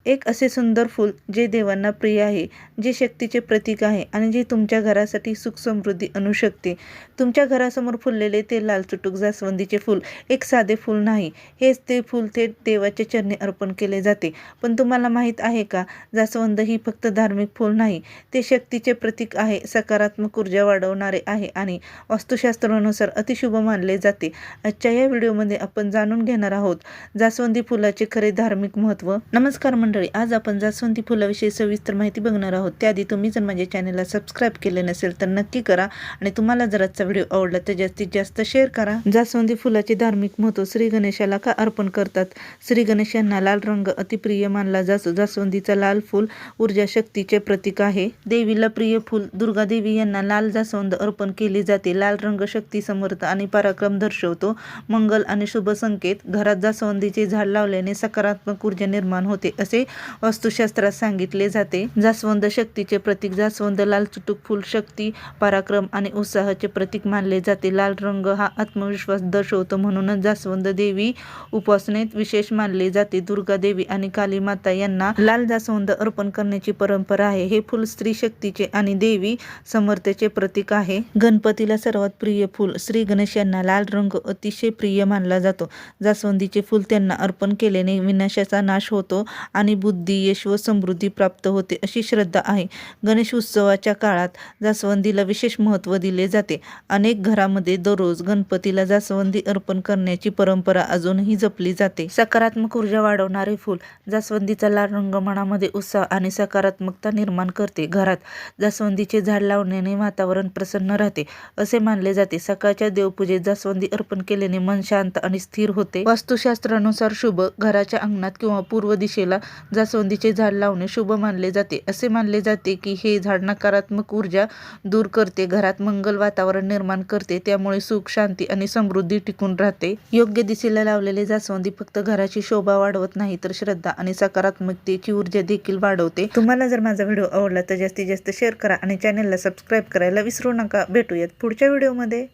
एक असे सुंदर फूल जे देवांना प्रिय आहे, जे शक्तीचे प्रतीक आहे आणि जे तुमच्या घरासाठी सुख समृद्धी आणू शकते. तुमच्या घरासमोर फुललेले ते लाल चुटूक जास्वंदीचे फूल एक साधे फूल नाही, हेच ते फूल थेट देवाच्या चरणी अर्पण केले जाते. पण तुम्हाला माहीत आहे का, जास्वंद ही फक्त धार्मिक फूल नाही, ते शक्तीचे प्रतीक आहे, सकारात्मक ऊर्जा वाढवणारे आहे आणि वास्तुशास्त्रानुसार अतिशुभ मानले जाते. आजच्या या व्हिडिओमध्ये आपण जाणून घेणार आहोत जास्वंदी फुलाचे खरे धार्मिक महत्त्व. नमस्कार मंडळी, आज आपण जास्वंदी फुलाविषयी सविस्तर माहिती बघणार आहोत. त्याआधी तुम्ही जर माझ्या चॅनलला सबस्क्राईब केले नसेल तर नक्की करा आणि तुम्हाला जर आजचा व्हिडिओ आवडला तर जास्तीत जास्त शेअर करा. जास्वंदी फुलाचे धार्मिक महत्त्व. श्री गणेशाला का अर्पण करतात? श्री गणेश यांना लाल रंग अतिप्रिय मानला जातो. जास्वंदीचा लाल फूल ऊर्जा शक्तीचे प्रतीक आहे. देवीला प्रिय फूल दुर्गा देवी यांना लाल जास्वंद अर्पण केले जाते. लाल रंग शक्ती, समर्थ आणि पराक्रम दर्शवतो. मंगल आणि शुभ संकेत. घरात जास्वंदीचे झाड लावल्याने सकारात्मक ऊर्जा निर्माण होते असे वास्तुशास्त्रात सांगितले जाते. जास्वंद शक्तीचे प्रतीक. जास्वंद लाल चुटूक फूल शक्ती, पराक्रम आणि उत्साहाचे प्रतीक मानले जाते. लाल रंग हा आत्मविश्वास दर्शवतो, म्हणूनच जास्वंद देवी उपासनेत विशेष मानले जाते. दुर्गा देवी आणि काली माता यांना लाल जास्वंद अर्पण करण्याची परंपरा आहे. हे फूल स्त्री शक्तीचे आणि देवी समर्थतेचे प्रतीक आहे. गणपतीला सर्वात प्रिय फूल. श्री गणेश यांना लाल रंग अतिशय प्रिय मानला जातो. जास्वंदीचे फूल त्यांना अर्पण केल्याने विनाशाचा नाश होतो आणि बुद्धी, यश व समृद्धी प्राप्त होते अशी श्रद्धा आहे. गणेश उत्सवाच्या काळात जास्वंदीला विशेष महत्त्व दिले जाते. अनेक घरामध्ये दररोज गणपतीला जास्वंदी अर्पण करण्याची परंपरा अजूनही जपली जाते. सकारात्मक ऊर्जा वाढवणारे फूल. जास्वंदीचा लाल रंग मनामध्ये उत्साह आणि सकारात्मकता निर्माण करते. घरात जास्वंदीचे झाड लावण्याने वातावरण प्रसन्न राहते असे मानले जाते. सकाळच्या देवपूजेत जास्वंदी अर्पण केल्याने मन शांत आणि स्थिर होते. वास्तुशास्त्रानुसार शुभ. घराच्या अंगणात किंवा पूर्व दिशेला जास्वंदीचे झाड लावणे शुभ मानले जाते. असे मानले जाते की हे झाड नकारात्मक ऊर्जा दूर करते, घरात मंगल वातावरण निर्माण करते, त्यामुळे सुख, शांती आणि समृद्धी टिकून राहते. योग्य दिशेला लावलेले जास्वंदी फक्त घराची शोभा वाढवत नाही तर श्रद्धा आणि सकारात्मकतेची ऊर्जा देखील वाढवते. तुम्हाला जर माझा व्हिडिओ आवडला तर जास्तीत जास्त शेअर करा आणि चॅनलला सबस्क्राईब करायला विसरू नका. भेटूयात पुढच्या व्हिडिओमध्ये.